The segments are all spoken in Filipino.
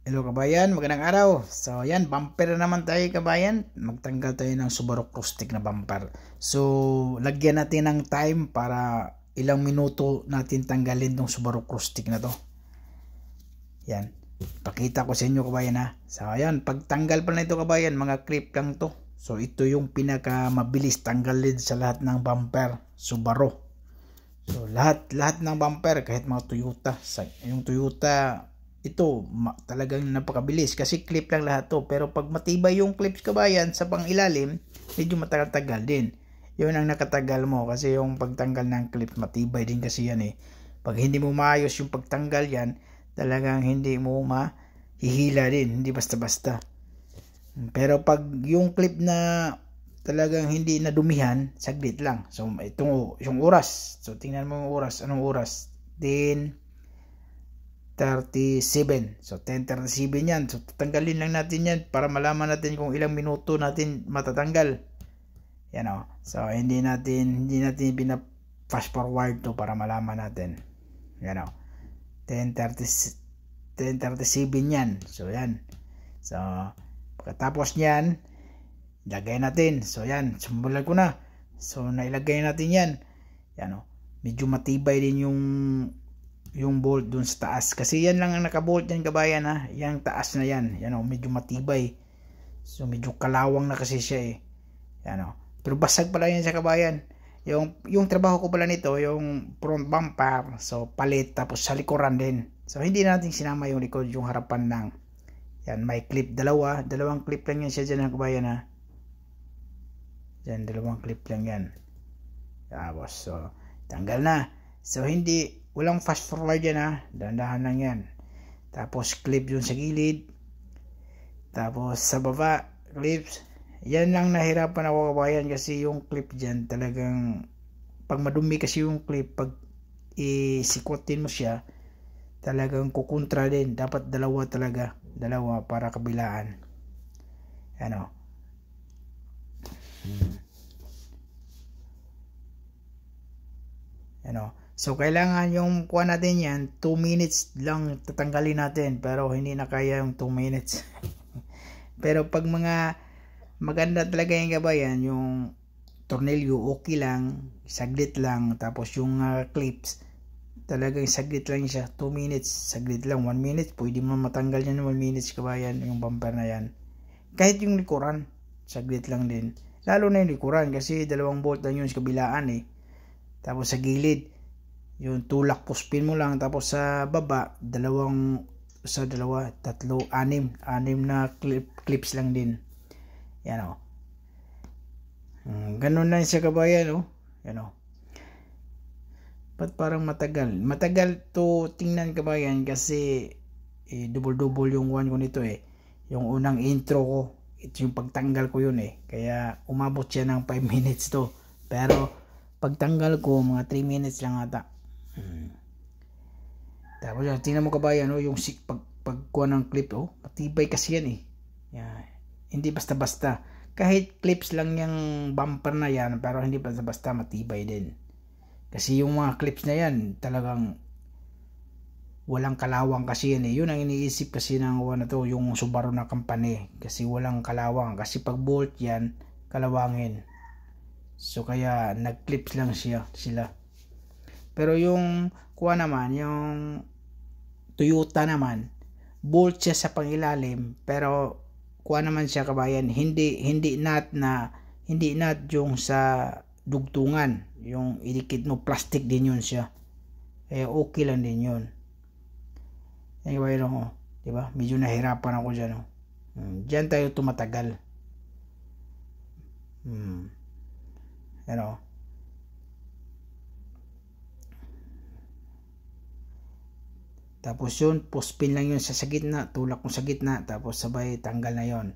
Hello kabayan, magandang araw. So yan, bumper na naman tayo kabayan. Magtanggal tayo ng Subaru Crosstrek na bumper. So lagyan natin ng time para ilang minuto natin tanggalin tong Subaru Crosstrek na to. Yan, pakita ko sa inyo kabayan ha. So ayan, pagtanggal pa na ito kabayan, mga clip lang to. So ito yung pinaka mabilis tanggalin sa lahat ng bumper Subaru. So lahat ng bumper, kahit mga Toyota, yung Toyota ito talagang napakabilis kasi clip lang lahat to. Pero pag matibay yung clips kabayan sa pangilalim, medyo matagal-tagal din. Yun ang nakatagal mo kasi yung pagtanggal ng clip matibay din kasi yan eh. Pag hindi mo maayos yung pagtanggal yan, talagang hindi mo mahihila din, hindi basta-basta. Pero pag yung clip na talagang hindi nadumihan, saglit lang. So itong yung oras, so tingnan mo yung oras, anong oras? 10:37. So 10:37 yan. So tatanggalin lang natin yan para malaman natin kung ilang minuto natin matatanggal. Yan o. So hindi natin fast forward to para malaman natin. Yan o. 10:37 yan. So yan. So pagkatapos niyan, ilagay natin. So yan, sumbulan ko na. So nailagay natin yan. Yan o. Medyo matibay din yung bolt dun sa taas kasi yan lang ang nakabolt yan kabayan ha, yung taas na yan, yan o, medyo matibay. So medyo kalawang na kasi siya eh, yan o, pero basag pala yan sa kabayan. Yung trabaho ko pala nito, yung front bumper, so palit, tapos sa likuran din. So hindi natin sinama yung likod, yung harapan lang. Yan, may clip, dalawang clip lang yan siya dyan kabayan ha. Yan, dalawang clip lang yan. Tapos so tanggal na. So walang fast forward yan ha, dahan-dahan lang yan. Tapos clip yun sa gilid, tapos sa baba clips. Yan lang nahirapan ako kabayan kasi yung clip dyan talagang pag madumi kasi yung clip, pag isikutin mo siya talagang kukontra din. Dapat dalawa para kabilaan. Ano so kailangan yung kuha natin yan 2 minutes lang tatanggalin natin, pero hindi na kaya yung 2 minutes. Pero pag mga maganda talaga yung kabayan, yung tornilyo okay lang, saglit lang. Tapos yung clips talagang saglit lang siya, 2 minutes, saglit lang. 1 minute pwede mo matanggal yan, 1 minutes kabayan, yung bumper na yan. Kahit yung likuran saglit lang din, lalo na yung likuran kasi 2 bolt lang yun sa kabilaan eh. Tapos sa gilid yung tulak puspin mo lang, tapos sa baba anim na clips lang din. Yan o. Ganun lang siya kabayan o. Yan o. Ba't parang matagal to tingnan kabayan kasi double yung one ko nito eh. Yung unang intro ko, ito yung pagtanggal ko yun eh, kaya umabot siya ng 5 minutes to. Pero pagtanggal ko mga 3 minutes lang ata. Tapos tingnan mo kabayan no, yung pagkuha ng clip oh, matibay kasi yan eh. Yan. Hindi basta-basta. Kahit clips lang yung bumper na yan, pero hindi basta-basta, matibay din. Kasi yung mga clips na yan talagang walang kalawang kasi yan eh. Yun ang iniisip kasi ng to, yung Subaru na company, kasi walang kalawang. Kasi pag bolt yan, kalawangin. So kaya nag-clips lang sila. Pero yung kuha naman, yung Toyota naman, bolt siya sa pangilalim, pero kuha naman siya kabayan, hindi nut yung sa dugtungan, yung idikit mo plastic din yun siya. Eh okay lang din yun. Anyway no, di ba? Medyo nahirapan ako diyan no. Diyan tayo tumatagal. Ano? Tapos yun, puspin lang yun sa gitna, tulak mo sa gitna, tapos sabay tanggal na yun.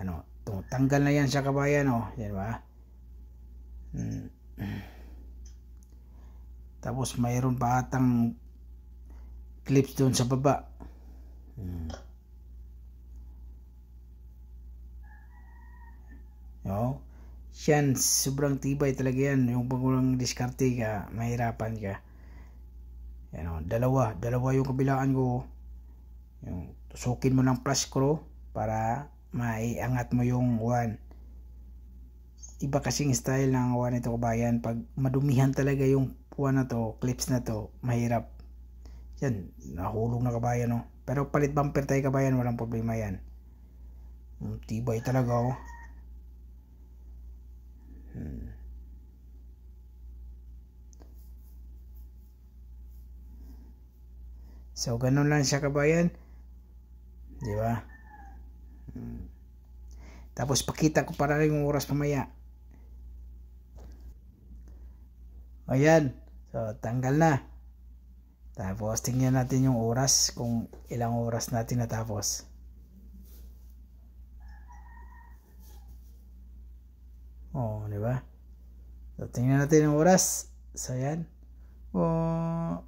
Ano, tanggal na yan sa kabayan, oh, di ba? Tapos mayroon pa atang clips doon sa baba. No? Yan, sobrang tibay talaga yan. Yung pag walang diskarte ka, mahirapan ka. Yan o, dalawa yung kabilaan ko. Yung tusukin mo ng plus screw para maiangat mo yung uwan. Iba kasing style ng uwan ito kabayan. Pag madumihan talaga yung uwan na to, clips na to, mahirap. Yan, nahulog na kabayan, no? Pero palit bumper tayo kabayan, walang problema yan. Tibay talaga, oh. So, ganun lang siya kabayan. Di ba? Tapos, pakita ko para rin yung oras mamaya. Ayan. So, tanggal na. Tapos, tingnan natin yung oras kung ilang oras natin natapos. Oh, di ba? So, tingnan natin yung oras. So, ayan. Oh,